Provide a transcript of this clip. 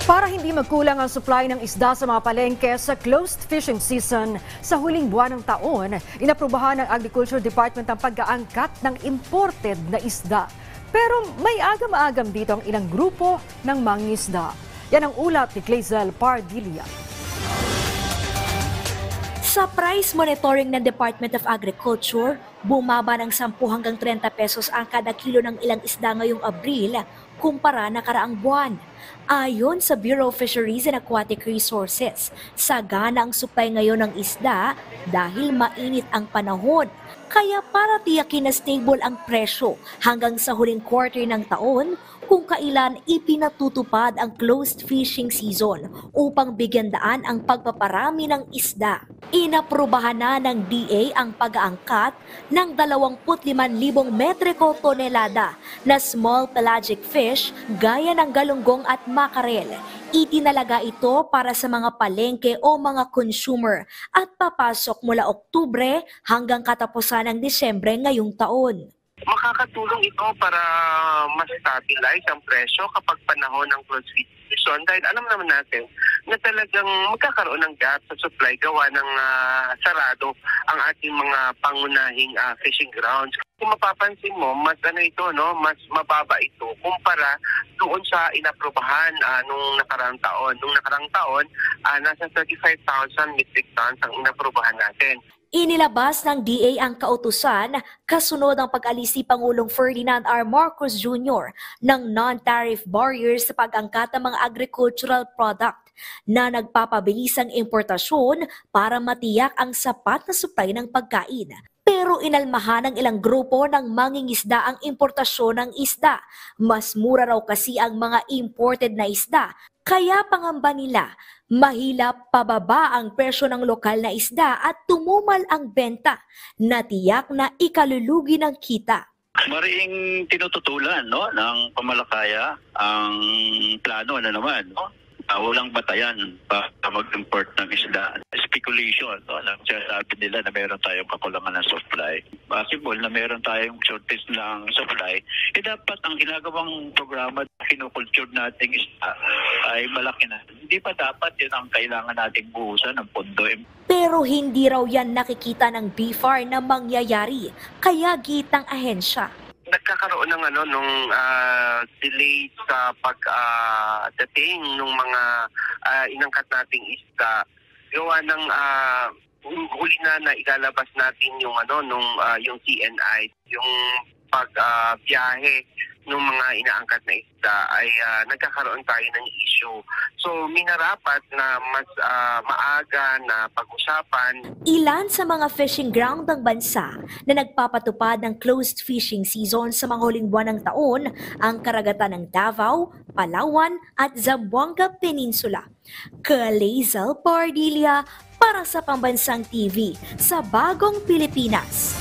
Para hindi magkulang ang supply ng isda sa mga palengke sa closed fishing season sa huling buwan ng taon, inaprubahan ng Agriculture Department ang pag-aangkat ng imported na isda. Pero may agam-agam dito ang ilang grupo ng mangingisda. Yan ang ulat ni Clazel Pardilla. Sa price monitoring ng Department of Agriculture, bumaba ng 10 hanggang 30 pesos ang kada kilo ng ilang isda ngayong Abril kumpara na karaang buwan. Ayon sa Bureau of Fisheries and Aquatic Resources, sagana ang supply ngayon ng isda dahil mainit ang panahon. Kaya para tiyakin na stable ang presyo hanggang sa huling quarter ng taon kung kailan ipinatutupad ang closed fishing season upang bigyan daan ang pagpaparami ng isda. Inaprubahan na ng DA ang pag-aangkat ng 25,000 metriko tonelada na small pelagic fish gaya ng galunggong at makarel. Itinalaga ito para sa mga palengke o mga consumer at papasok mula Oktubre hanggang katapusan ng Disyembre ngayong taon. Makakatulong ito para mas stabilize ang presyo kapag panahon ng closed fishing season dahil alam naman natin na talagang magkakaroon ng gap sa supply gawa ng sarado ang ating mga pangunahing fishing grounds. Kung mapapansin mo, mas mas mababa ito kumpara doon sa inaprubahan nung nakarang taon. Nung nakarang taon, nasa 35,000 metric tons ang inaprubahan natin. Inilabas ng DA ang kautusan kasunod ang pag-alis ni Pangulong Ferdinand R. Marcos Jr. ng non-tariff barriers sa pag-angkat ng mga agricultural product na nagpapabilis ang importasyon para matiyak ang sapat na supply ng pagkain. Pero inalmahan ng ilang grupo ng mangingisda ang importasyon ng isda. Mas mura raw kasi ang mga imported na isda. Kaya pangamba nila, mahilap pababa ang presyo ng lokal na isda at tumumal ang benta na tiyak na ikalulugi ng kita. Mariing tinututulan ng pamalakaya ang plano na naman. Walang batayan para mag-import ng isda. Speculation, lang sabi nila na meron tayong kakulangan ng supply. Possible na meron tayong shortage ng supply. Dapat ang ginagawang programa na kinukulture nating isda ay malaki na. Hindi pa dapat yun ang kailangan nating buhusan ng pondo. Pero hindi raw yan nakikita ng BFAR na mangyayari, kaya gitang ahensya. Nagkakaroon ng delay sa pagdating ng mga inangkat nating isda. Gawa ng huli na ilalabas natin yung yung CNI, yung pagbiyahe ng mga inaangkat na isda ay nagkakaroon tayo ng issue. So minarapat na mas maaga na pag-usapan. Ilan sa mga fishing ground ng bansa na nagpapatupad ng closed fishing season sa mga huling buwan ng taon ang karagatan ng Davao, Palawan at Zamboanga Peninsula. Clazel Pardilla para sa Pambansang TV sa Bagong Pilipinas.